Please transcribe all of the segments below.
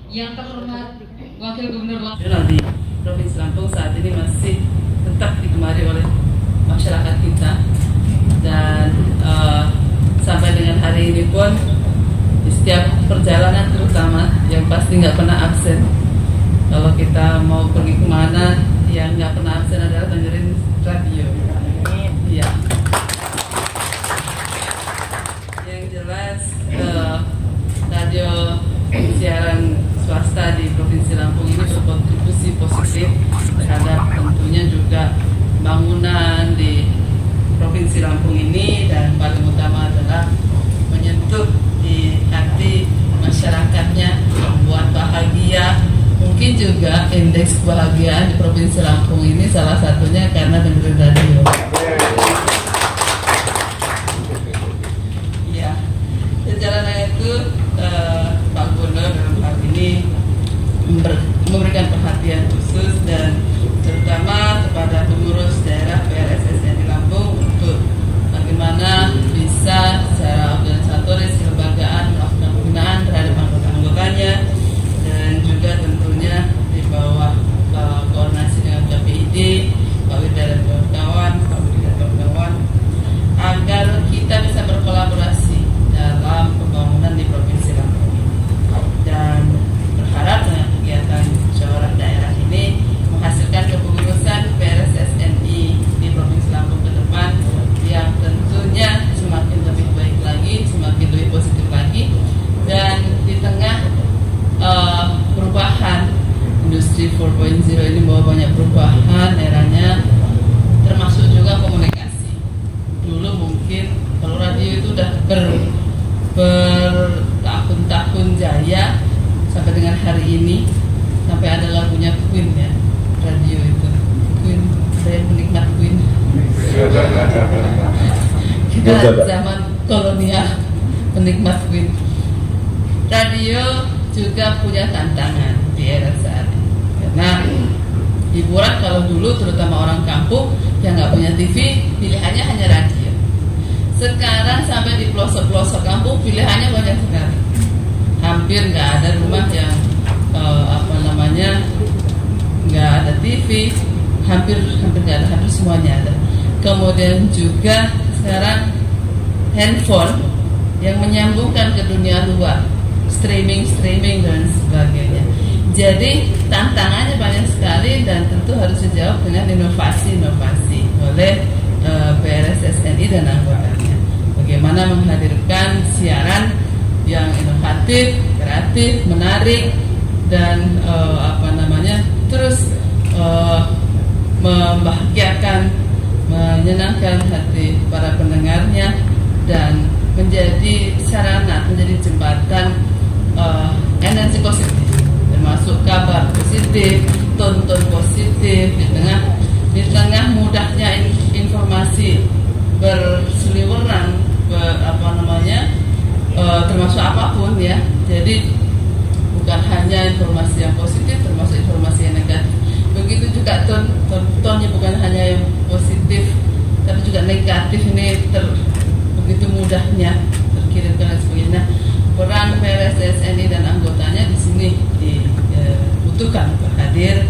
Yang terhormat Wakil Gubernur Nasional di Provinsi Lampung saat ini masih tetap digemari oleh masyarakat kita, dan sampai dengan hari ini pun di setiap perjalanan, terutama yang pasti nggak pernah absen. Kalau kita mau pergi kemana, yang nggak pernah absen adalah dengerin radio. Iya. Yang jelas radio siaran swasta di Provinsi Lampung ini berkontribusi positif terhadap tentunya juga bangunan di Provinsi Lampung ini, dan paling utama adalah menyentuh di hati masyarakatnya, membuat bahagia. Mungkin juga indeks kebahagiaan di Provinsi Lampung ini salah satunya karena dengerin radio. Ya, sejalan itu Pak Gubernur dalam hal ini memberikan perhatian khusus dan terutama kepada pengurus daerah PRSSN di Lampung untuk bagaimana bisa secara organisatoris kelembagaan melakukan pembinaan terhadap anggota-anggotanya, dan juga tentunya di bawah koordinasi dengan KPID, Pak Wirda dan kawan-kawan, Pak Budi dan kawan-kawan, agar kita bisa berkolaborasi dalam pembangunan di Provinsi Lampung ini, dan berharap dengan kegiatan musyawarah daerah ini menghasilkan kepengurusan PRSSNI di Provinsi Lampung ke depan yang tentunya semakin lebih baik lagi, semakin lebih positif lagi, dan di tengah perubahan industri 4.0 ini membawa banyak perubahan eranya, termasuk juga komunikasi. Dulu mungkin kalau radio itu udah bertahun-tahun jaya sampai dengan hari ini, sampai ada lagunya Queen ya, radio itu Queen, saya penikmat Queen. Kita zaman kolonial penikmat Queen. Radio juga punya tantangan di era saat ini, karena hiburan kalau dulu terutama orang kampung yang nggak punya TV, pilihannya hanya radio. Sekarang sampai di pelosok-pelosok kampung pilihannya banyak sekali. Hampir nggak ada rumah yang nggak ada TV, hampir nggak ada, hampir semuanya ada. Kemudian juga sekarang handphone yang menyambungkan ke dunia luar, streaming dan sebagainya. Jadi tantangannya banyak sekali, dan tentu harus dijawab dengan inovasi oleh PRSSNI dan anggotanya. Bagaimana menghadirkan siaran yang inovatif, kreatif, menarik, dan terus membahagiakan, menyenangkan hati para pendengarnya, dan menjadi sarana, menjadi jembatan energi positif, termasuk kabar positif, tonton positif di tengah mudahnya informasi berseliweran, termasuk apapun ya. Jadi bukan hanya informasi yang positif, termasuk informasi yang negatif. Begitu juga tonnya bukan hanya yang positif, tapi juga negatif ini begitu mudahnya terkirimkan dan sebagainya. Peran PRSSNI dan anggotanya di sini dibutuhkan untuk hadir,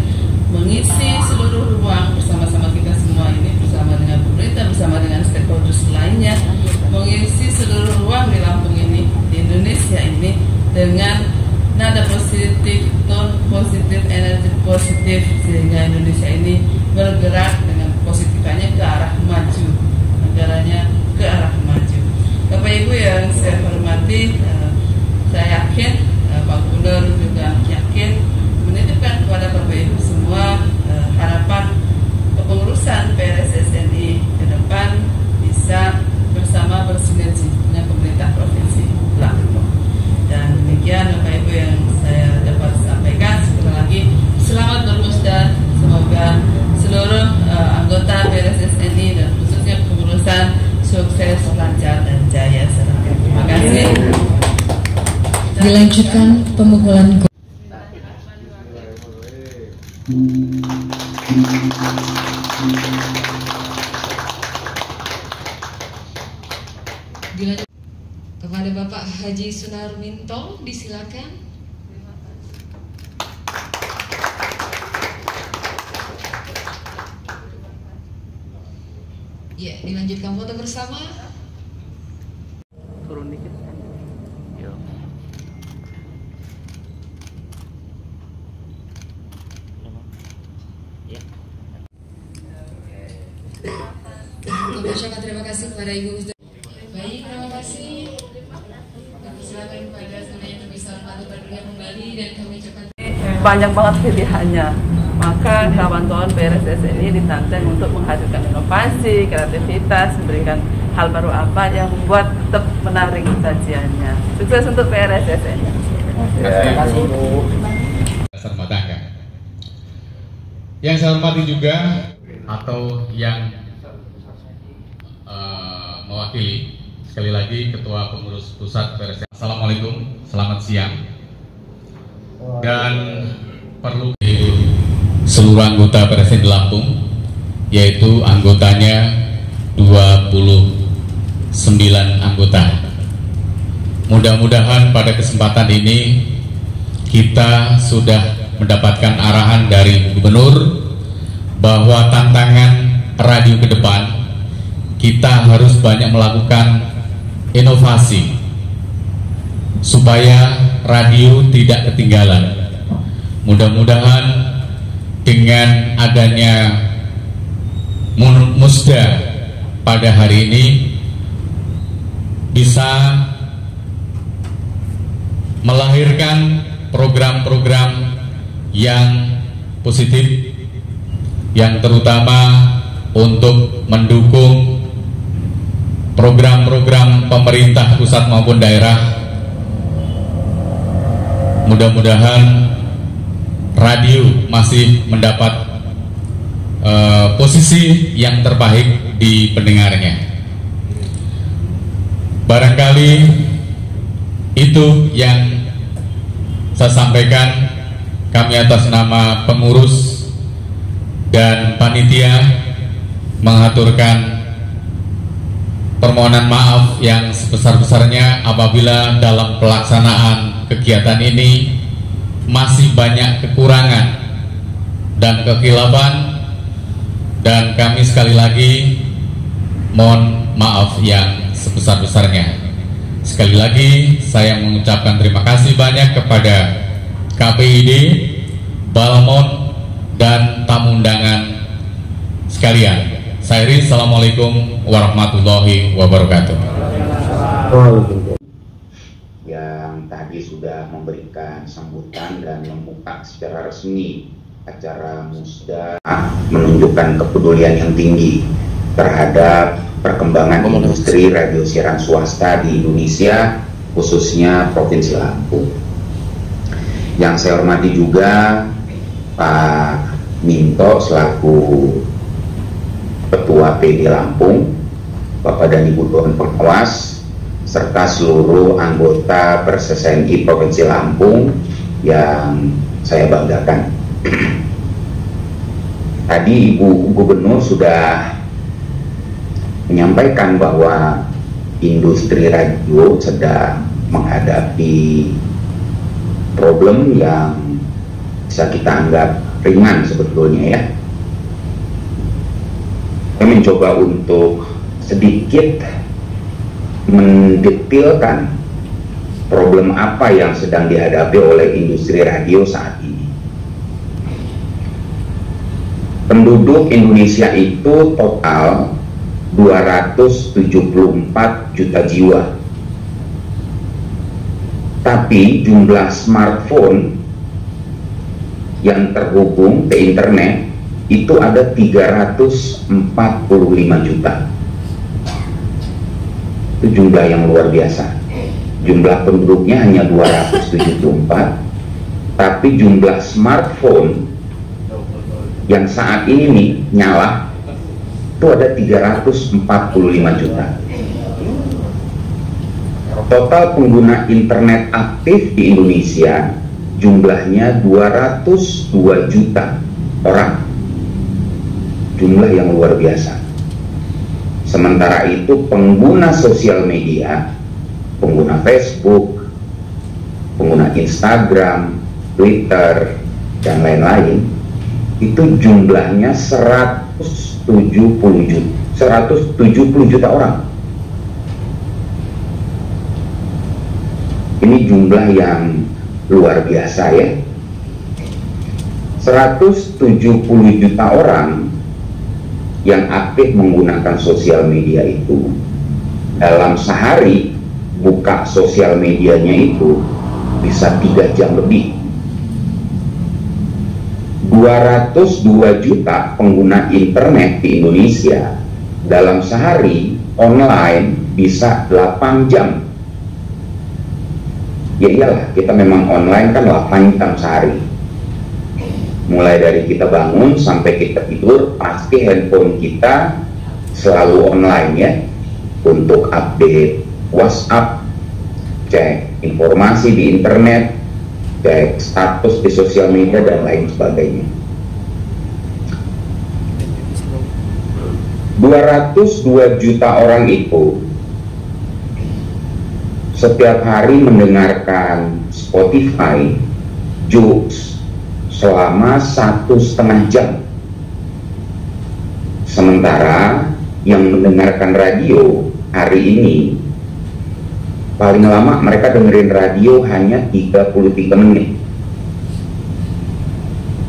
mengisi seluruh ruang bersama-sama kita semua ini, bersama dengan pemerintah, bersama dengan stakeholders lainnya, mengisi seluruh ruang di Lampung ini, di Indonesia ini, dengan nada positif, tone positif, energi positif, sehingga Indonesia ini bergerak dengan positifnya ke arah maju, negaranya ke arah maju. Bapak Ibu yang saya hormati, saya yakin Pak Gubernur juga yakin menitipkan kepada Bapak Ibu semua harapan kepengurusan PRSSNI ke depan bisa bersama bersinergi dengan pemerintah Provinsi Lampung. Dan demikian Bapak Ibu yang saya dapat sampaikan. Sekali lagi selamat bermusda, semoga seluruh anggota PRSSNI dan khususnya kepengurusan sukses, lancar, dan jaya. Terima kasih. Dilanjutkan pemukulan. Kepada Bapak Haji Sunarminto, disilakan. Ya, dilanjutkan foto bersama. Turun dikit. Yo. Ya. Kami ucapkan terima kasih kepada Ibu Gusda. Baik, terima kasih. Kami silakan kepada semuanya yang bisa bergabung kembali dan kami ucapkan Banyak banget pilihannya. Maka kawan-kawan PRSS ini ditantang untuk menghadirkan inovasi, kreativitas, memberikan hal baru apa yang membuat tetap menarik sajiannya. Sukses untuk PRSS ini. Terima kasih. Dasar rumah tangga. Yang saya hormati juga atau yang mewakili sekali lagi Ketua Pengurus Pusat PRSS. Assalamualaikum, selamat siang. Dan perlu seluruh anggota PRSS di Lampung, yaitu anggotanya 29 anggota. Mudah-mudahan pada kesempatan ini kita sudah mendapatkan arahan dari Gubernur bahwa tantangan radio ke depan kita harus banyak melakukan inovasi supaya radio tidak ketinggalan. Mudah-mudahan dengan adanya musda pada hari ini bisa melahirkan program-program yang positif, yang terutama untuk mendukung program-program pemerintah pusat maupun daerah. Mudah-mudahan radio masih mendapat posisi yang terbaik di pendengarnya. Barangkali itu yang saya sampaikan. Kami atas nama pengurus dan panitia mengaturkan permohonan maaf yang sebesar-besarnya apabila dalam pelaksanaan kegiatan ini masih banyak kekurangan dan kekhilafan, dan kami sekali lagi mohon maaf yang sebesar-besarnya. Sekali lagi saya mengucapkan terima kasih banyak kepada KPID, Balmon, dan tamu undangan sekalian. Saya Iri, Assalamualaikum warahmatullahi wabarakatuh. Yang tadi sudah memberikan sambutan dan membuka secara resmi acara musda, menunjukkan kepedulian yang tinggi terhadap perkembangan industri radio siaran swasta di Indonesia, khususnya Provinsi Lampung. Yang saya hormati juga Pak Minto selaku Ketua PD Lampung, Bapak dan Ibu Dewan Pengawas, serta seluruh anggota PRSSNI Provinsi Lampung yang saya banggakan. Tadi Ibu Gubernur sudah menyampaikan bahwa industri radio sedang menghadapi problem yang bisa kita anggap ringan sebetulnya ya. Saya mencoba untuk sedikit mendetailkan problem apa yang sedang dihadapi oleh industri radio saat ini. Penduduk Indonesia itu total 274 juta jiwa. Tapi jumlah smartphone yang terhubung ke internet itu ada 345 juta. Itu jumlah yang luar biasa. Jumlah penduduknya hanya 274, tapi jumlah smartphone yang saat ini nih nyala itu ada 345 juta. Total pengguna internet aktif di Indonesia jumlahnya 202 juta orang. Jumlah yang luar biasa. Sementara itu pengguna sosial media, pengguna Facebook, pengguna Instagram, Twitter, dan lain-lain, itu jumlahnya 170 170 juta orang. Ini jumlah yang luar biasa ya. 170 juta orang yang aktif menggunakan sosial media itu, dalam sehari buka sosial medianya itu bisa 3 jam lebih. 202 juta pengguna internet di Indonesia dalam sehari online bisa 8 jam. Ya iyalah, kita memang online kan 8 jam sehari. Mulai dari kita bangun sampai kita tidur, pasti handphone kita selalu online ya, untuk update WhatsApp, cek informasi di internet, cek status di sosial media, dan lain sebagainya. 202 juta orang itu setiap hari mendengarkan Spotify, Joox selama 1,5 jam. Sementara yang mendengarkan radio hari ini paling lama mereka dengerin radio hanya 33 menit.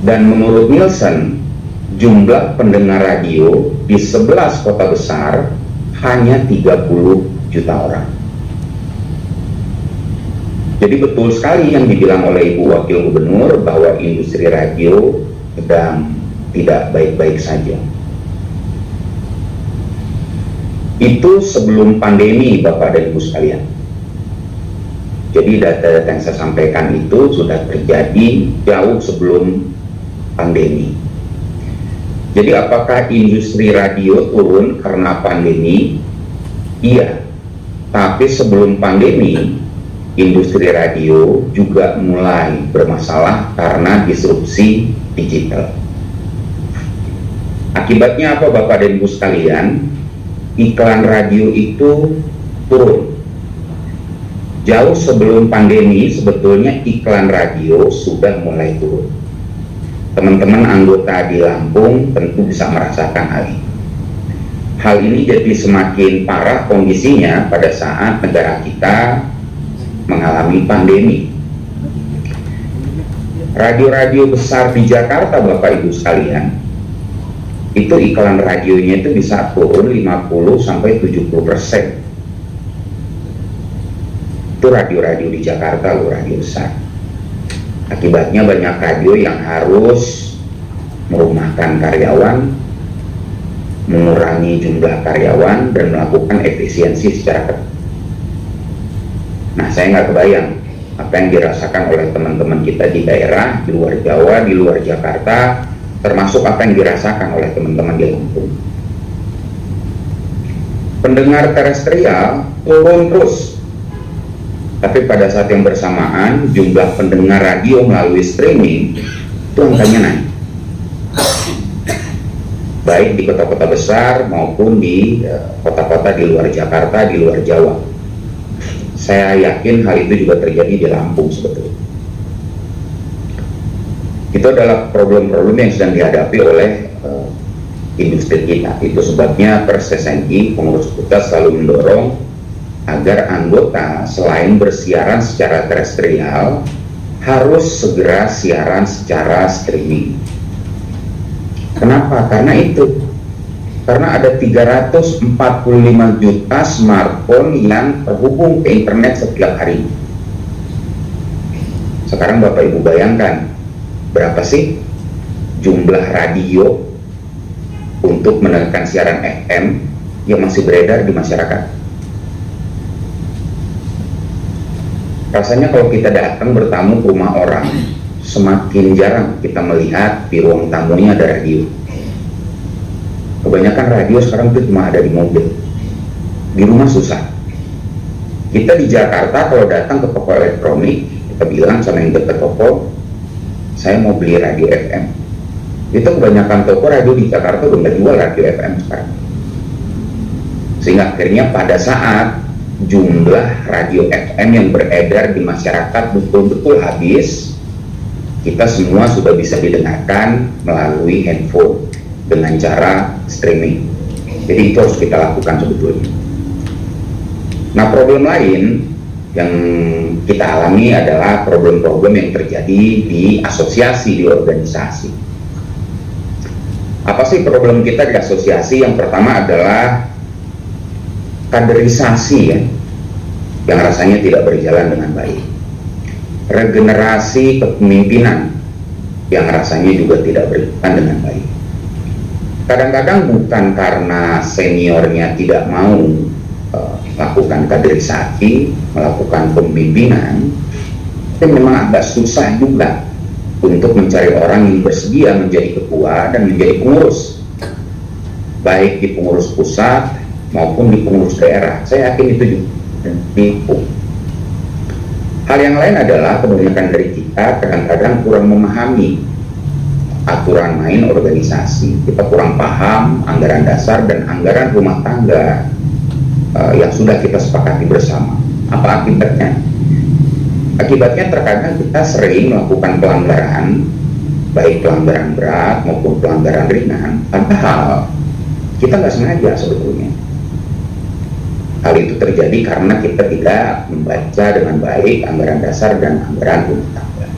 Dan menurut Nielsen, jumlah pendengar radio di 11 kota besar hanya 30 juta orang. Jadi betul sekali yang dibilang oleh Ibu Wakil Gubernur bahwa industri radio sedang tidak baik-baik saja. Itu sebelum pandemi, Bapak dan Ibu sekalian. Jadi data yang saya sampaikan itu sudah terjadi jauh sebelum pandemi. Jadi apakah industri radio turun karena pandemi? Iya, tapi sebelum pandemi industri radio juga mulai bermasalah karena disrupsi digital. Akibatnya apa, Bapak dan Ibu sekalian? Iklan radio itu turun. Jauh sebelum pandemi sebetulnya iklan radio sudah mulai turun. Teman-teman anggota di Lampung tentu bisa merasakan hal ini. Hal ini jadi semakin parah kondisinya pada saat negara kita mengalami pandemi. Radio-radio besar di Jakarta, Bapak Ibu sekalian, itu iklan radionya itu bisa turun 50-70%. Itu radio-radio di Jakarta loh, radio besar. Akibatnya banyak radio yang harus merumahkan karyawan, mengurangi jumlah karyawan, dan melakukan efisiensi secara ketat. Nah, saya nggak kebayang apa yang dirasakan oleh teman-teman kita di daerah, di luar Jawa, di luar Jakarta, termasuk apa yang dirasakan oleh teman-teman di Lampung. Pendengar terestrial turun terus, tapi pada saat yang bersamaan jumlah pendengar radio melalui streaming itu angkanya naik, baik di kota-kota besar maupun di kota-kota di luar Jakarta, di luar Jawa. Saya yakin hal itu juga terjadi di Lampung sebetulnya. Itu adalah problem-problem yang sedang dihadapi oleh industri kita. Itu sebabnya Persesni, pengurus kita selalu mendorong agar anggota selain bersiaran secara terestrial harus segera siaran secara streaming. Kenapa? Karena ada 345 juta smartphone yang terhubung ke internet setiap hari. Sekarang Bapak Ibu bayangkan, berapa sih jumlah radio untuk mendengarkan siaran FM yang masih beredar di masyarakat? Rasanya kalau kita datang bertamu ke rumah orang, semakin jarang kita melihat di ruang tamunya ada radio. Kebanyakan radio sekarang itu cuma ada di mobil, di rumah susah. Kita di Jakarta kalau datang ke toko elektronik, kita bilang sama yang dekat toko, saya mau beli radio FM. Itu kebanyakan toko radio di Jakarta udah nggak jual radio FM sekarang. Sehingga akhirnya pada saat jumlah radio FM yang beredar di masyarakat betul-betul habis, kita semua sudah bisa didengarkan melalui handphone dengan cara streaming. Jadi itu harus kita lakukan sebetulnya. Nah, problem lain yang kita alami adalah problem-problem yang terjadi di asosiasi, di organisasi. Apa sih problem kita di asosiasi? Yang pertama adalah kaderisasi ya, yang rasanya tidak berjalan dengan baik. Regenerasi kepemimpinan yang rasanya juga tidak berjalan dengan baik. Kadang-kadang bukan karena seniornya tidak mau melakukan kaderisasi, melakukan pembimbingan, tapi memang agak susah juga untuk mencari orang yang bersedia menjadi ketua dan menjadi pengurus, baik di pengurus pusat maupun di pengurus daerah. Saya yakin itu juga tipu. Hal yang lain adalah kebanyakan dari kita kadang-kadang kurang memahami aturan main organisasi. Kita kurang paham anggaran dasar dan anggaran rumah tangga yang sudah kita sepakati bersama. Apa akibatnya? Akibatnya terkadang kita sering melakukan pelanggaran, baik pelanggaran berat maupun pelanggaran ringan, padahal kita nggak sengaja sebetulnya. Hal itu terjadi karena kita tidak membaca dengan baik anggaran dasar dan anggaran rumah tangga.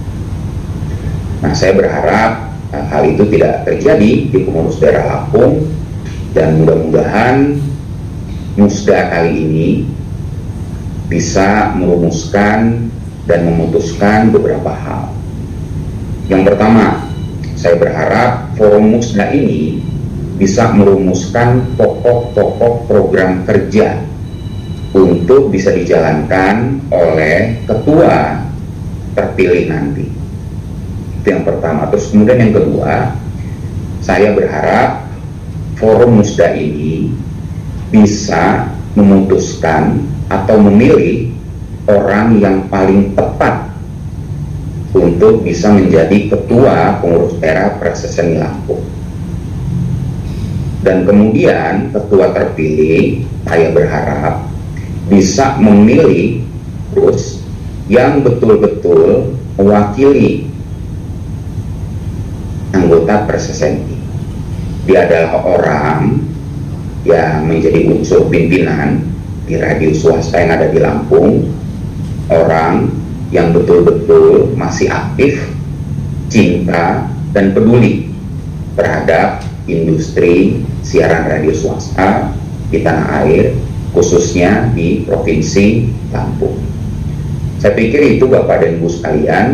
Nah, saya berharap hal itu tidak terjadi di pengurus daerah Lampung, dan mudah-mudahan Musda kali ini bisa merumuskan dan memutuskan beberapa hal. Yang pertama, saya berharap forum Musda ini bisa merumuskan pokok-pokok program kerja untuk bisa dijalankan oleh ketua terpilih nanti. Itu yang pertama. Terus kemudian yang kedua, saya berharap forum Musda ini bisa memutuskan atau memilih orang yang paling tepat untuk bisa menjadi ketua pengurus daerah Perseseni Lampung. Dan kemudian ketua terpilih, saya berharap bisa memilih terus yang betul-betul mewakili anggota Perseseni. Dia adalah orang yang menjadi unsur pimpinan di radio swasta yang ada di Lampung, orang yang betul-betul masih aktif, cinta, dan peduli terhadap industri siaran radio swasta di tanah air, khususnya di Provinsi Lampung. Saya pikir itu Bapak dan Ibu sekalian.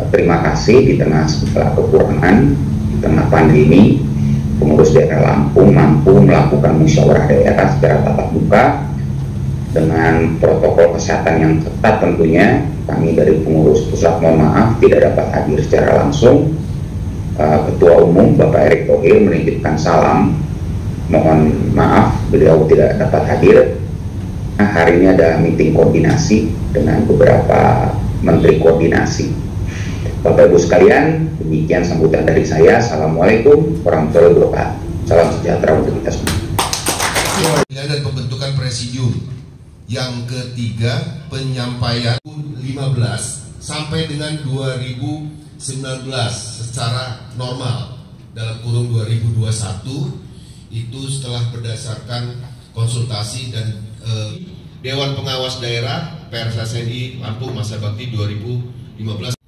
Terima kasih di tengah segala kekurangan, di tengah pandemi, pengurus daerah Lampung mampu melakukan musyawarah daerah secara tatap muka dengan protokol kesehatan yang ketat tentunya. Kami dari pengurus pusat mohon maaf tidak dapat hadir secara langsung. Ketua Umum Bapak Erick Thohir menitipkan salam, mohon maaf beliau tidak dapat hadir. Nah, hari ini ada meeting koordinasi dengan beberapa menteri koordinasi. Bapak Ibu sekalian, demikian sambutan dari saya. Assalamualaikum warahmatullahi wabarakatuh. Salam sejahtera untuk kita semua. Dan pembentukan presidium. Yang ketiga, penyampaian 15 sampai dengan 2019 secara normal dalam kurun 2021 itu setelah berdasarkan konsultasi dan Dewan Pengawas Daerah Perseseni Lampung masa bakti 2015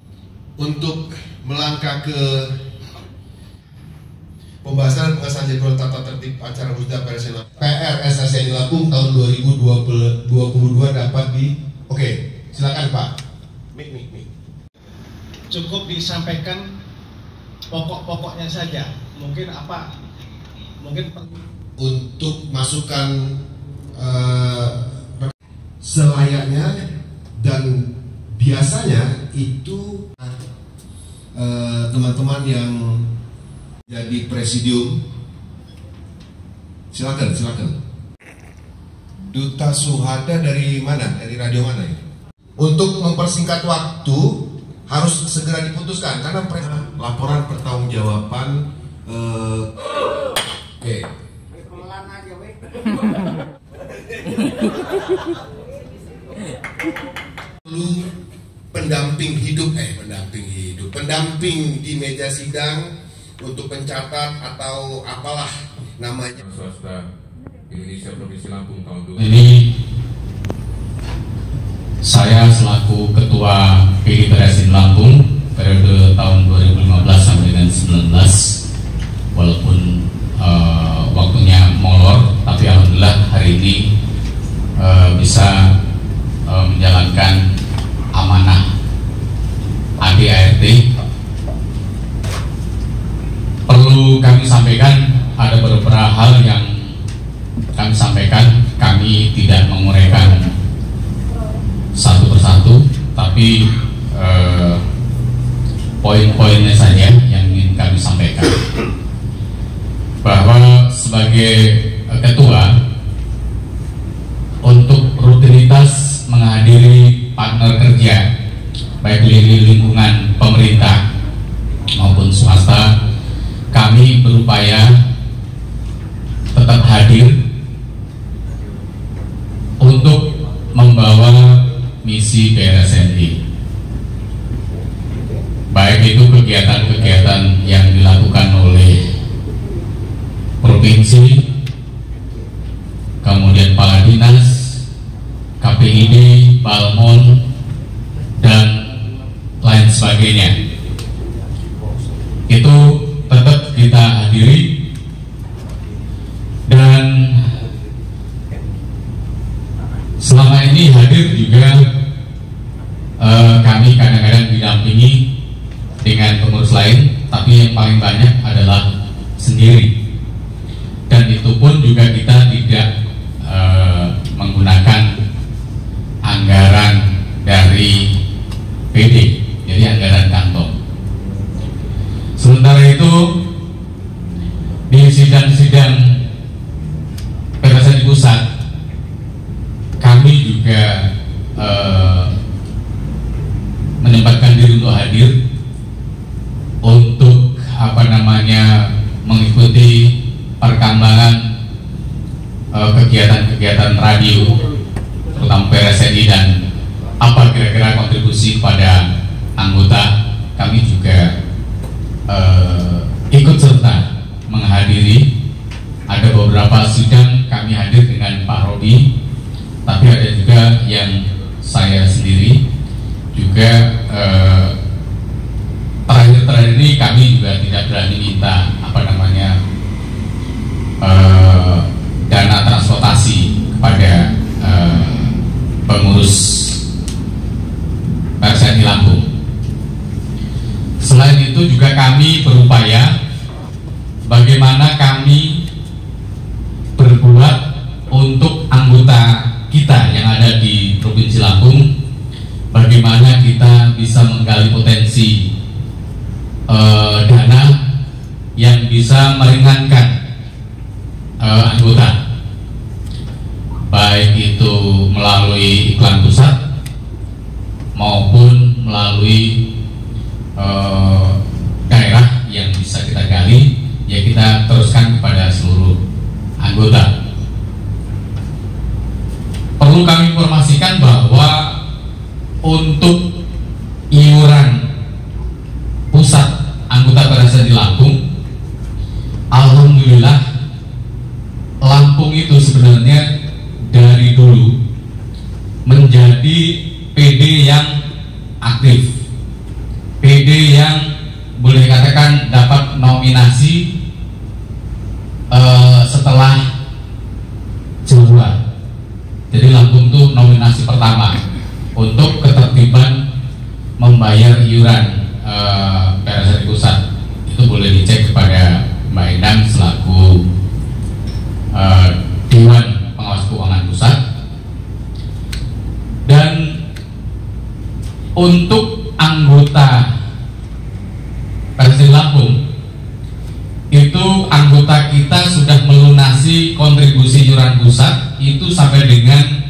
untuk melangkah ke pembahasan pengesahan jadwal tata tertib acara Musda PRSSNI Lampung tahun 2022 dapat di. Oke, silakan Pak. Mik. Cukup disampaikan pokok-pokoknya saja. Mungkin apa? Mungkin untuk masukan selayaknya dan biasanya itu teman-teman yang jadi presidium, silakan. Duta Suhada dari mana? Dari radio mana ya? Untuk mempersingkat waktu harus segera diputuskan karena laporan pertanggungjawaban. Oke. Pendamping di meja sidang untuk pencatat atau apalah namanya swasta Indonesia Provinsi Lampung tahun 2000. Ini saya selaku Ketua PD Persin Lampung periode tahun 2015 sampai dengan 19, walaupun waktunya molor, tapi alhamdulillah hari ini bisa menjalankan amanah ADART. Perlu kami sampaikan ada beberapa hal yang kami sampaikan, kami tidak menguraikan satu persatu, tapi poin-poinnya saja yang ingin kami sampaikan. Bahwa sebagai ketua, untuk rutinitas menghadiri partner kerja baik di lingkungan pemerintah maupun swasta, kami berupaya tetap hadir untuk membawa misi PRSNI, baik itu kegiatan-kegiatan yang dilakukan oleh provinsi, kemudian kepala dinas, KPID, Balmon, dan lain sebagainya. Itu tetap kita hadiri, dan selama ini hadir juga kami kadang-kadang didampingi dengan pengurus lain, tapi yang paling banyak adalah sendiri. Dan itu pun juga kita tidak menggunakan anggaran dari PD, jadi anggaran kantong. Sementara itu di sidang-sidang PRSNI pusat, kami juga menyempatkan diri untuk hadir untuk mengikuti perkembangan kegiatan-kegiatan radio, terutama PRSNI, dan apa kira-kira kontribusi kepada anggota. Kami juga ikut serta menghadiri. Ada beberapa sidang kami hadir dengan Pak Rodi, tapi ada juga yang saya sendiri juga. Terakhir ini kami juga tidak berani minta dana transportasi kepada pengurus PRSNI Lampung. Selain itu juga kami berupaya bagaimana kami berbuat untuk anggota kita yang ada di Provinsi Lampung, bagaimana kita bisa menggali potensi dana yang bisa meringankan anggota, baik itu melalui iklan pusat maupun melalui daerah yang bisa kita gali, ya kita teruskan kepada seluruh anggota. Perlu kami informasikan bahwa untuk iuran pusat anggota PRSNI Lampung, alhamdulillah Lampung itu sebenarnya dari dulu menjadi PD yang aktif, PD yang boleh katakan dapat nominasi setelah Jawa. Jadi Lampung itu nominasi pertama untuk ketertiban membayar iuran PRSNI pusat. Itu boleh dicek kepada Mbak Endang selaku Dewan Pengawas Keuangan Pusat. Dan untuk anggota PRSNI Lampung itu, anggota kita sudah melunasi kontribusi iuran pusat itu sampai dengan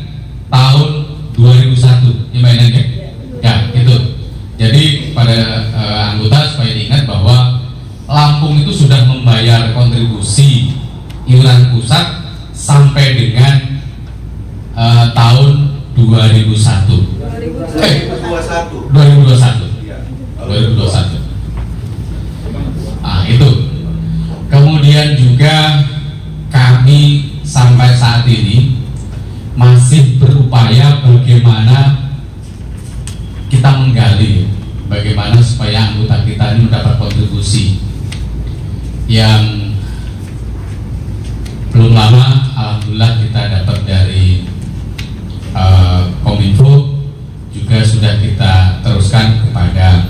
tahun 2001. Ya, itu. Jadi pada anggota supaya diingat bahwa Lampung itu sudah membayar kontribusi iuran pusat sampai dengan tahun 2021. 2021. Nah, itu. Kemudian juga masih berupaya bagaimana kita menggali bagaimana supaya anggota kita ini mendapat kontribusi. Yang belum lama alhamdulillah kita dapat dari Kominfo, juga sudah kita teruskan kepada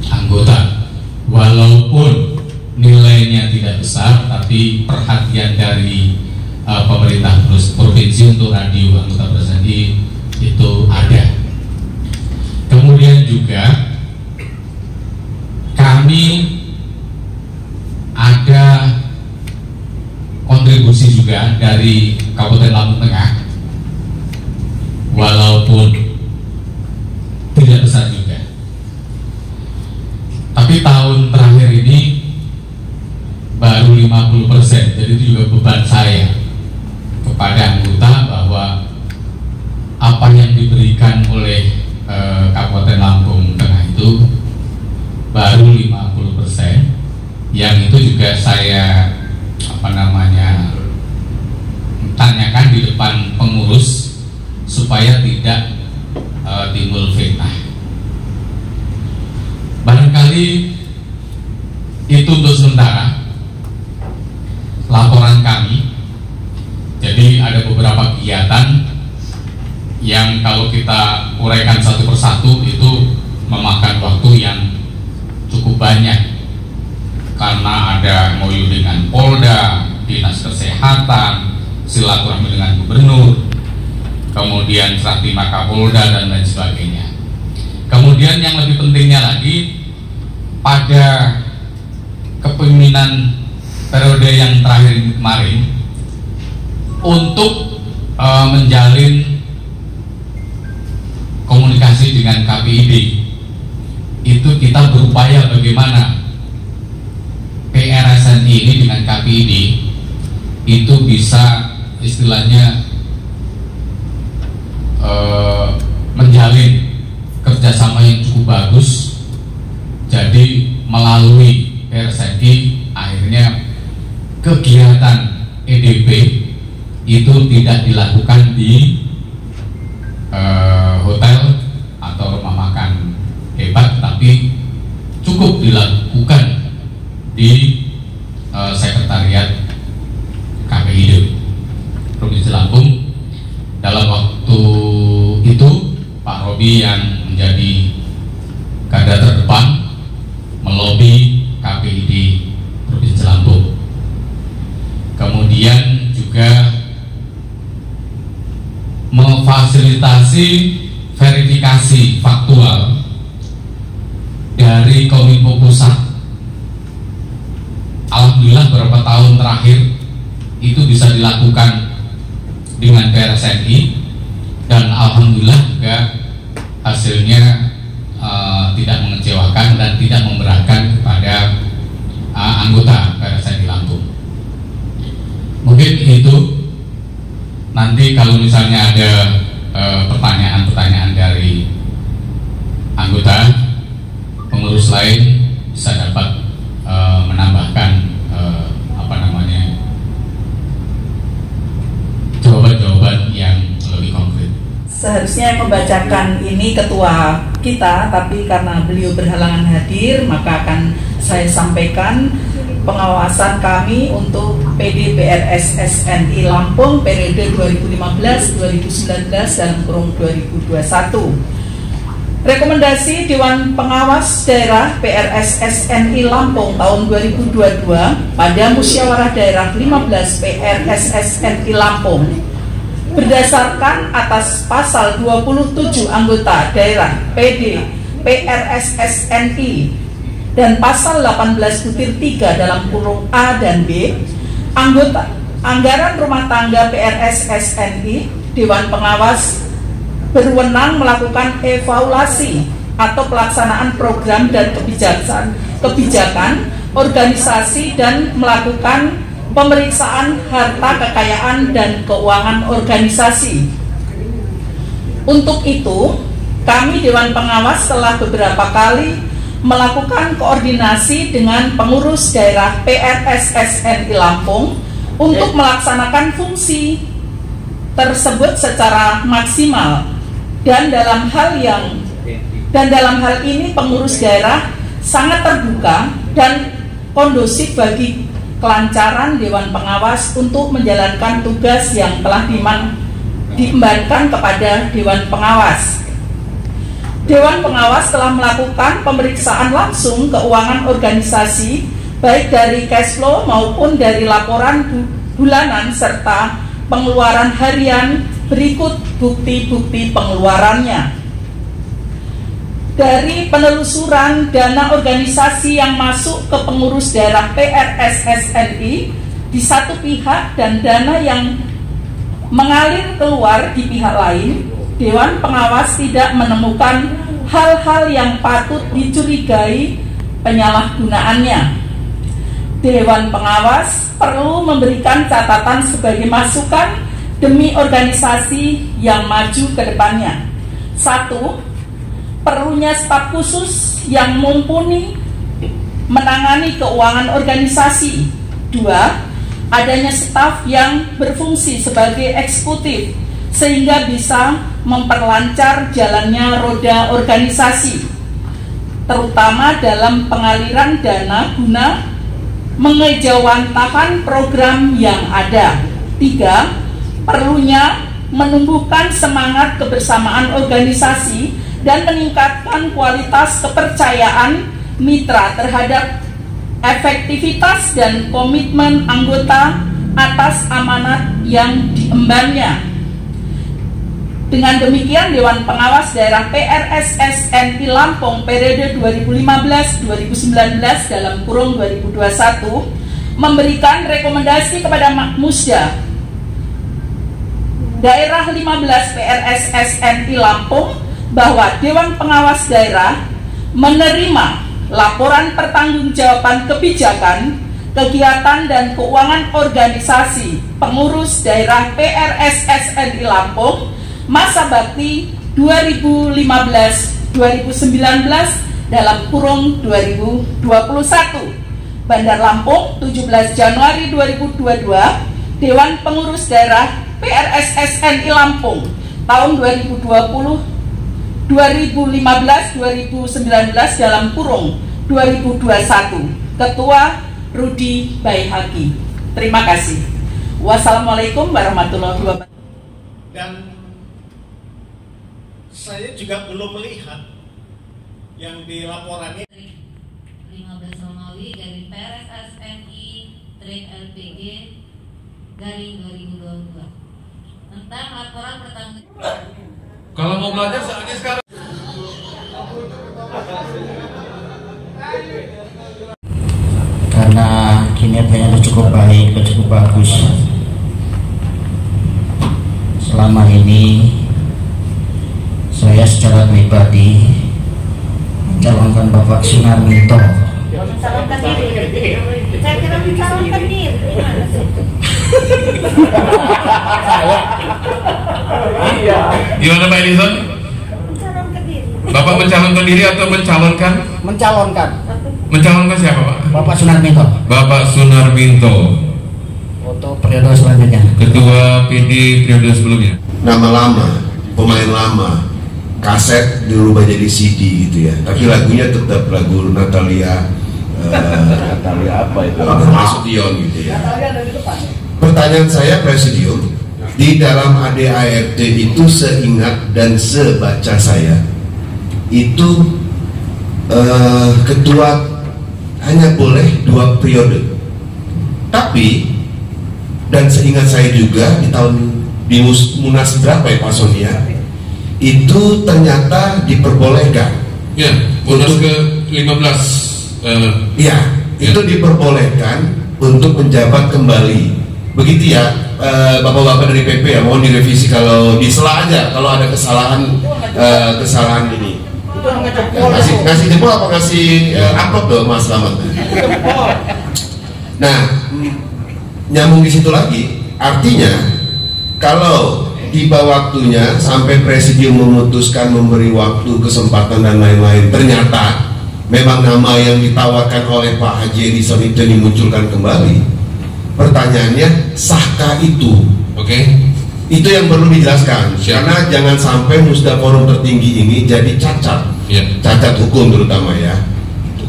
anggota. Walaupun nilainya tidak besar, tapi perhatian dari pemerintah provinsi untuk radio anggota bersandi itu ada. Kemudian juga kami ada kontribusi juga dari Kabupaten Lampung Tengah, walaupun tidak besar juga. Tapi tahun terakhir ini baru 50%, jadi itu juga beban saya kepada anggota bahwa apa yang diberikan oleh Kabupaten Lampung Tengah itu baru 50%, yang itu juga saya tanyakan di depan pengurus supaya tidak timbul fitnah. Barangkali itu untuk sementara laporan kami. Jadi ada beberapa kegiatan yang kalau kita uraikan satu persatu itu memakan waktu yang cukup banyak, karena ada MOU dengan Polda, Dinas Kesehatan, silaturahmi dengan Gubernur, kemudian serah terima Kapolda dan lain sebagainya. Kemudian yang lebih pentingnya lagi, pada kepemimpinan periode yang terakhir kemarin, untuk menjalin komunikasi dengan KPID, itu kita berupaya bagaimana PRSNI ini dengan KPID itu bisa istilahnya menjalin kerjasama yang cukup bagus. Jadi melalui PRSNI akhirnya kegiatan EDP itu tidak dilakukan di hotel atau rumah makan hebat, tapi cukup dilakukan di sekretariat KPID Provinsi Lampung. Dalam waktu itu Pak Robi yang menjadi garda terdepan melobi KPID Provinsi Lampung. Kemudian juga memfasilitasi verifikasi faktual dari Kominfo Pusat. Alhamdulillah beberapa tahun terakhir itu bisa dilakukan dengan PRSNI, dan alhamdulillah juga hasilnya tidak mengecewakan dan tidak memberatkan kepada anggota PRSNI Lampung. Mungkin itu. Nanti kalau misalnya ada pertanyaan-pertanyaan dari anggota, pengurus lain bisa dapat menambahkan jawaban-jawaban yang lebih konkret. Seharusnya yang membacakan ini ketua kita, tapi karena beliau berhalangan hadir, maka akan saya sampaikan pengawasan kami untuk PD PRSSNI Lampung periode 2015-2019 dalam kurung 2021. Rekomendasi Dewan Pengawas Daerah PRSSNI Lampung tahun 2022 pada Musyawarah Daerah 15 PRSSNI Lampung berdasarkan atas pasal 27 anggota daerah PD PRSSNI dan pasal 18-3 dalam kurung A dan B, anggota anggaran rumah tangga PRSSNI, Dewan Pengawas berwenang melakukan evaluasi atau pelaksanaan program dan kebijakan organisasi dan melakukan pemeriksaan harta kekayaan dan keuangan organisasi. Untuk itu, kami Dewan Pengawas telah beberapa kali melakukan koordinasi dengan pengurus daerah PRSSNI Lampung untuk melaksanakan fungsi tersebut secara maksimal, dan dalam hal ini pengurus daerah sangat terbuka dan kondusif bagi kelancaran Dewan Pengawas untuk menjalankan tugas yang telah diembankan kepada Dewan Pengawas. Dewan Pengawas telah melakukan pemeriksaan langsung keuangan organisasi baik dari cash flow maupun dari laporan bulanan serta pengeluaran harian. Berikut bukti-bukti pengeluarannya. Dari penelusuran dana organisasi yang masuk ke pengurus daerah PRSSNI di satu pihak dan dana yang mengalir keluar di pihak lain, Dewan Pengawas tidak menemukan hal-hal yang patut dicurigai penyalahgunaannya. Dewan Pengawas perlu memberikan catatan sebagai masukan demi organisasi yang maju ke depannya. 1. Perlunya staf khusus yang mumpuni menangani keuangan organisasi. 2. Adanya staf yang berfungsi sebagai eksekutif sehingga bisa memperlancar jalannya roda organisasi, terutama dalam pengaliran dana guna mengejawantahkan program yang ada. 3. Perlunya menumbuhkan semangat kebersamaan organisasi dan meningkatkan kualitas kepercayaan mitra terhadap efektivitas dan komitmen anggota atas amanat yang diembannya. Dengan demikian, Dewan Pengawas Daerah PRSSNI Lampung periode 2015-2019 dalam kurung 2021 memberikan rekomendasi kepada Musda Daerah 15 PRSSNI Lampung bahwa Dewan Pengawas Daerah menerima laporan pertanggungjawaban kebijakan, kegiatan dan keuangan organisasi pengurus daerah PRSSNI Lampung masa bakti 2015-2019 dalam kurung 2021. Bandar Lampung 17 Januari 2022, Dewan Pengurus Daerah PRSSNI Lampung tahun 2015-2019 dalam kurung 2021. Ketua Rudi Baihaqi. Terima kasih. Wassalamualaikum warahmatullahi wabarakatuh. Dan saya juga belum melihat yang di laporan ini. 15 Romawi dari PRSSNI LPG garing 2022 tentang laporan pertanggungjawab. Kalau mau belajar saatnya sekarang. Karena kinerjanya cukup baik dan cukup bagus. Selama ini saya secara pribadi mencalonkan Bapak Sunarminto. Mencalonkan diri. Saya kira mencalonkan diri. Gimana sih? Iya. Gimana Pak Edison? Mencalonkan diri. Bapak mencalonkan diri atau mencalonkan? Mencalonkan. Mencalonkan siapa Pak? Bapak Sunarminto. Bapak Sunarminto. Untuk periode selanjutnya. Ketua PD periode sebelumnya. Nama lama, pemain lama, kaset dirubah jadi CD gitu ya. Tapi lagunya tetap lagu Natalia. Natalia apa itu? Nasution gitu ya. Pertanyaan saya Presidium, di dalam ADART itu seingat dan sebaca saya itu ketua hanya boleh 2 periode. Tapi dan seingat saya juga di tahun di Munas berapa ya Pak Sonia, itu ternyata diperbolehkan. Ya, Munas ke 15. Ya, itu diperbolehkan untuk menjabat kembali. Begitu ya, bapak-bapak dari PP ya, mohon direvisi kalau disela aja kalau ada kesalahan ini. Ngasih jempol apa ngasih amplop dong Mas Slamet. Nah, nyambung di situ lagi, artinya kalau tiba waktunya sampai Presidium memutuskan memberi waktu, kesempatan dan lain-lain, ternyata memang nama yang ditawarkan oleh Pak Haji Edison itu dimunculkan kembali. Pertanyaannya, sahkah itu? Oke. Itu yang perlu dijelaskan. Karena jangan sampai musda forum tertinggi ini jadi cacat, cacat hukum terutama ya.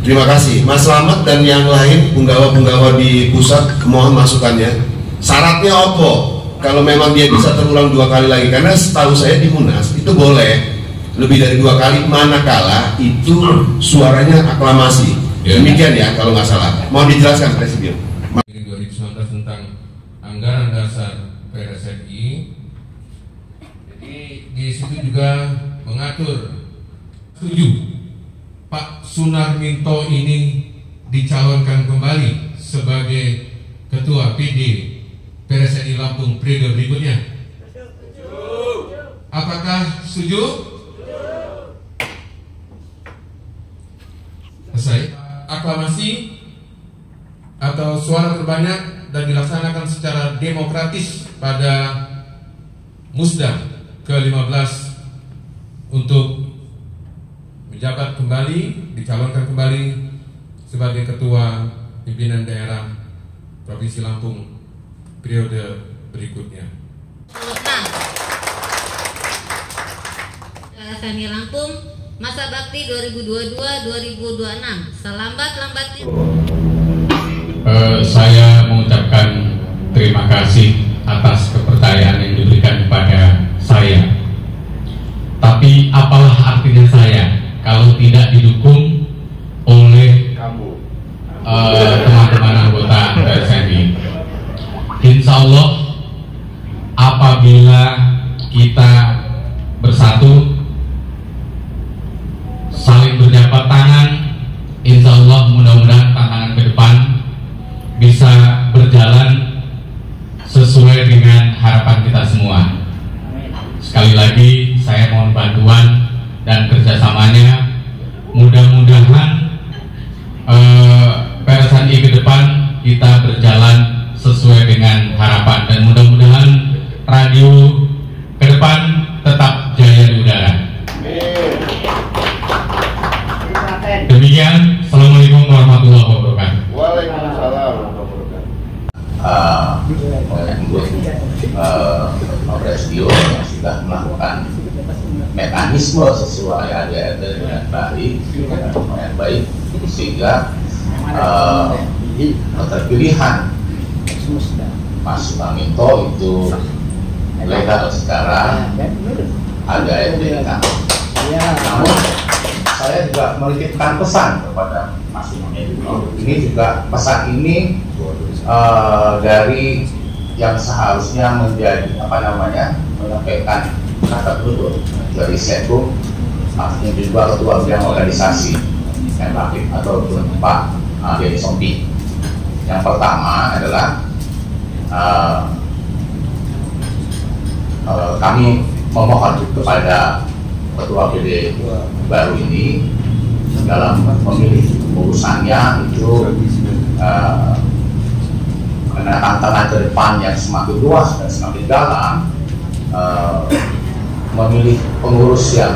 Terima kasih Mas Slamet dan yang lain penggawa-penggawa di pusat, mohon masukannya. Syaratnya apa? Kalau memang dia bisa terulang 2 kali lagi, karena setahu saya di Munas itu boleh lebih dari 2 kali, manakala itu suaranya aklamasi. Demikian ya kalau nggak salah. Mohon dijelaskan Presidium. 2019 tentang anggaran dasar PRSNI. Jadi di situ juga mengatur setuju Pak Sunarminto ini dicalonkan kembali sebagai Ketua PD PRSNI Lampung periode berikutnya. Apakah setuju? Selesai. Aklamasi atau suara terbanyak dan dilaksanakan secara demokratis pada musda ke-15 untuk menjabat kembali, dicalonkan kembali sebagai Ketua Pimpinan Daerah Provinsi Lampung periode berikutnya. PRSNI Lampung masa bakti 2022-2026 selambat-lambatnya. Saya mengucapkan terima kasih atas kepercayaan yang diberikan kepada saya. Tapi apalah artinya saya kalau tidak didukung oleh teman-teman anggota PRSNI. Insya Allah apabila kita bersatu, saling berjabat tangan, insya Allah mudah-mudahan tantangan ke depan bisa berjalan sesuai dengan harapan kita semua. Sekali lagi saya mohon bantuan dan kerjasamanya. Mudah-mudahan PRSNI ke depan kita berjalan sesuai dengan harapan, dan mudah-mudahan radio ke depan tetap jaya di udara. Demikian, Assalamualaikum warahmatullahi wabarakatuh. Waalaikumsalam Presdio yang sudah melakukan mekanisme sesuai ADRT dengan baik, sehingga keterpilihan Mas Sunarminto itu legal secara ADRT. Namun saya juga menitipkan pesan kepada Mas Sunarminto. Ini juga pesan ini dari yang seharusnya menjadi menyampaikan kata tutur dari Sekum, artinya juga ketua bidang organisasi yang aktif atau Pak Denny Sompi. Yang pertama adalah kami memohon kepada ketua PD baru ini dalam memilih urusannya itu karena tantangan ke depan yang semakin luas dan semakin dalam, memilih pengurus yang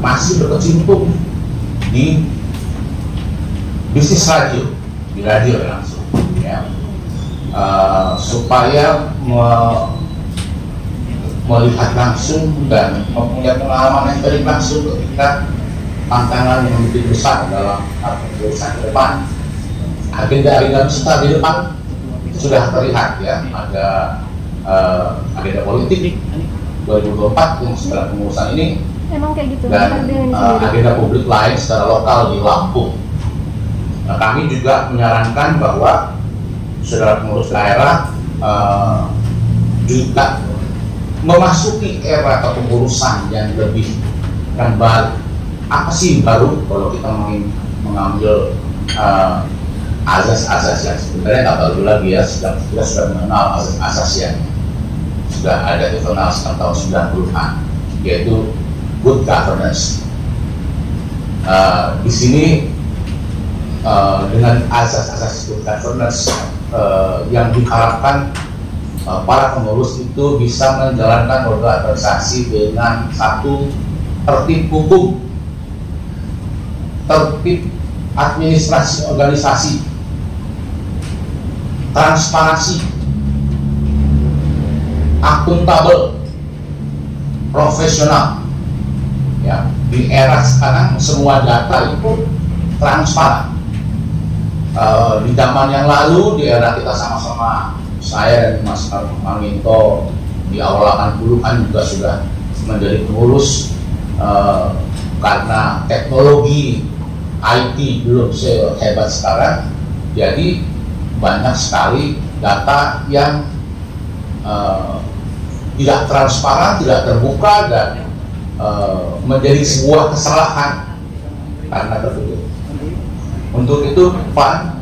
masih berkecimpung di bisnis radio, di radio langsung, ya, supaya melihat langsung dan mempunyai pengalaman yang dari langsung ketika tantangan yang lebih besar dalam urusan ke depan. Agenda besar di depan sudah terlihat, ya, ada agenda politik 2024 yang setelah pengurusan ini, dan agenda publik lain secara lokal di Lampung. Nah, kami juga menyarankan bahwa saudara pengurus daerah juga memasuki era kepengurusan yang lebih baru. Apa sih baru kalau kita mengambil asas-asas yang sebenarnya nggak baru lagi, ya, kita sudah mengenal asas-asas yang sudah ada dikenal sejak tahun 90-an, yaitu good governance. Di sini dengan asas-asas good governance yang diharapkan para pengurus itu bisa menjalankan organisasi dengan satu tertib hukum, tertib administrasi organisasi, transparansi, akuntabel, profesional. Ya, di era sekarang semua data itu transparan. Di zaman yang lalu, di era kita sama-sama, saya dan Mas Manginto di awal 80-an juga sudah menjadi pengurus, karena teknologi IT belum sehebat sekarang, jadi banyak sekali data yang tidak transparan, tidak terbuka, dan menjadi sebuah kesalahan karena tertutup. Untuk itu Pak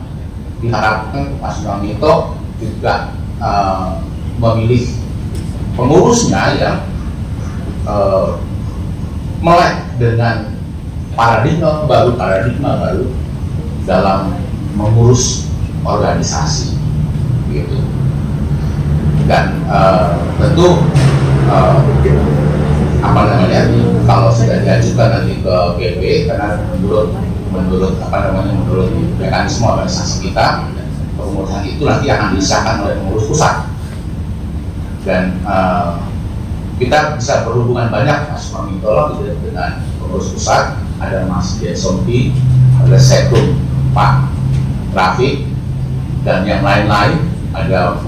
diharapkan Mas Manginto juga memilih pengurusnya yang melek dengan paradigma baru dalam mengurus organisasi, gitu. Dan tentu kalau sudah diajukan nanti ke PP, karena menurut mekanisme organisasi kita, pengurusan itu nanti akan disahkan oleh pengurus pusat, dan kita bisa berhubungan banyak Mas Manginto dengan pengurus pusat. Ada Mas Jensompi, ada Sekrum Pak Rafiq, dan yang lain-lain, ada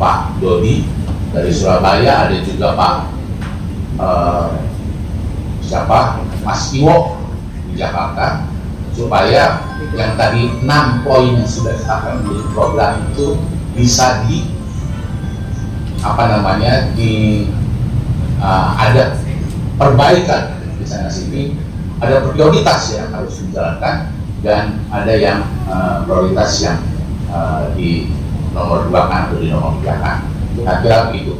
Pak Dodi dari Surabaya, ada juga Pak Mas Iwo di Jakarta, supaya yang tadi 6 poin yang sudah ditetapkan di program itu bisa ada perbaikan di sana sini, ada prioritas yang harus dijalankan, dan ada yang prioritas yang di nomor 2 atau di nomor 3 kan. Kira-kira begitu.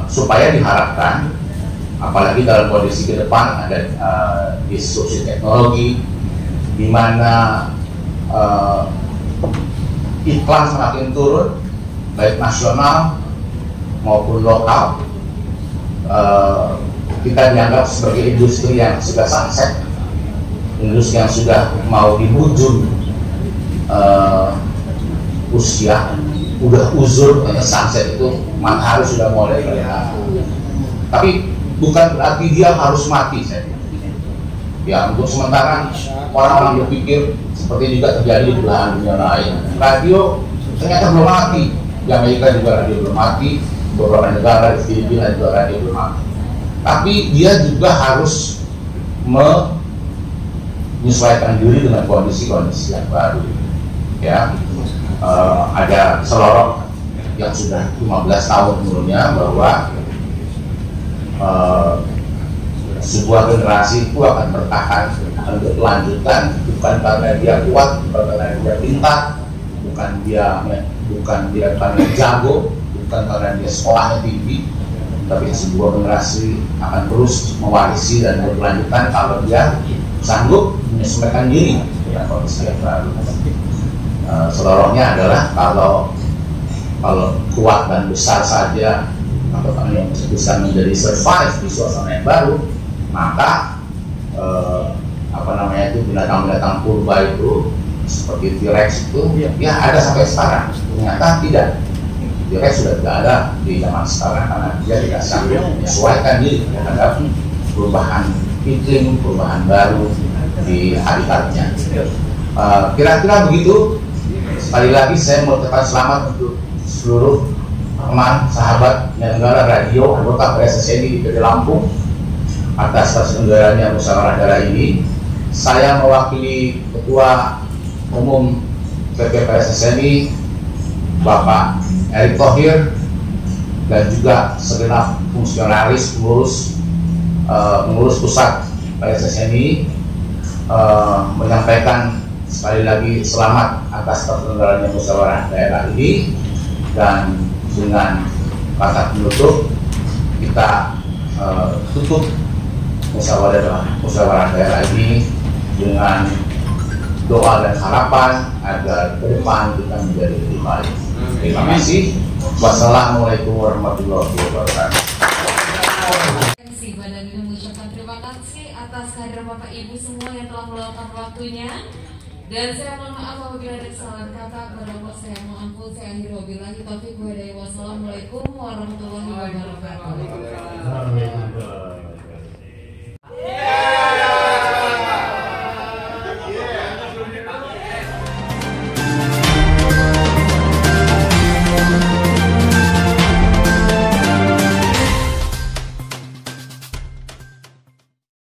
Supaya diharapkan, apalagi dalam kondisi ke depan ada disrupsi teknologi, di mana iklan semakin turun, baik nasional maupun lokal. Kita dianggap sebagai industri yang sudah sunset, industri yang sudah mau di ujung usia, udah uzur, sunset itu matahari sudah mulai kelihatan. Tapi bukan berarti dia harus mati, saya. Ya, untuk sementara orang-orang berpikir seperti juga terjadi di belahan dunia lain. Radio ternyata belum mati, di Amerika juga radio belum mati, beberapa negara di Filipina juga radio belum mati. Tapi dia juga harus menyesuaikan diri dengan kondisi-kondisi yang baru. Ya, ada Selorok yang sudah 15 tahun umurnya bahwa sebuah generasi itu akan bertahan, akan berkelanjutan, bukan karena dia kuat, bukan karena dia pintar, bukan dia karena jago, bukan karena dia sekolahnya tinggi, tapi sebuah generasi akan terus mewarisi dan berkelanjutan kalau dia sanggup menyesuaikan diri dengan kondisi yang baru. Selorongnya adalah kalau kuat dan besar saja, atau yang bisa menjadi survive di suasana yang baru, maka binatang-binatang purba itu seperti T-Rex itu ya ada sampai sekarang. Ternyata tidak, T-Rex sudah tidak ada di zaman sekarang karena dia tidak sanggup menyesuaikan diri terhadap perubahan iklim, perubahan baru di habitatnya. Kira-kira begitu. Sekali lagi saya mau ucapkan selamat untuk seluruh teman, sahabat, penyelenggara radio, anggota PSSNI di PD Lampung atas terselenggaranya musyawarah daerah ini. Saya mewakili Ketua Umum PP PSSNI Bapak Erick Thohir dan juga segenap fungsionaris pengurus pusat PSSNI menyampaikan sekali lagi selamat atas terselenggaranya musyawarah daerah ini, dan dengan kata penutup kita tutup musyawarah daerah ini dengan doa dan harapan agar ke depan kita menjadi lebih baik. Terima kasih. Wassalamualaikum warahmatullahi wabarakatuh. Terima kasih atas kehadiran Bapak Ibu semua yang telah meluangkan waktunya, dan saya mohon maaf apabila ada kesalahan kata. Kepada Allah saya mohon ampun. Saya akhir wabillahi taufiq wa hidayah. Wassalamualaikum warahmatullahi wabarakatuh.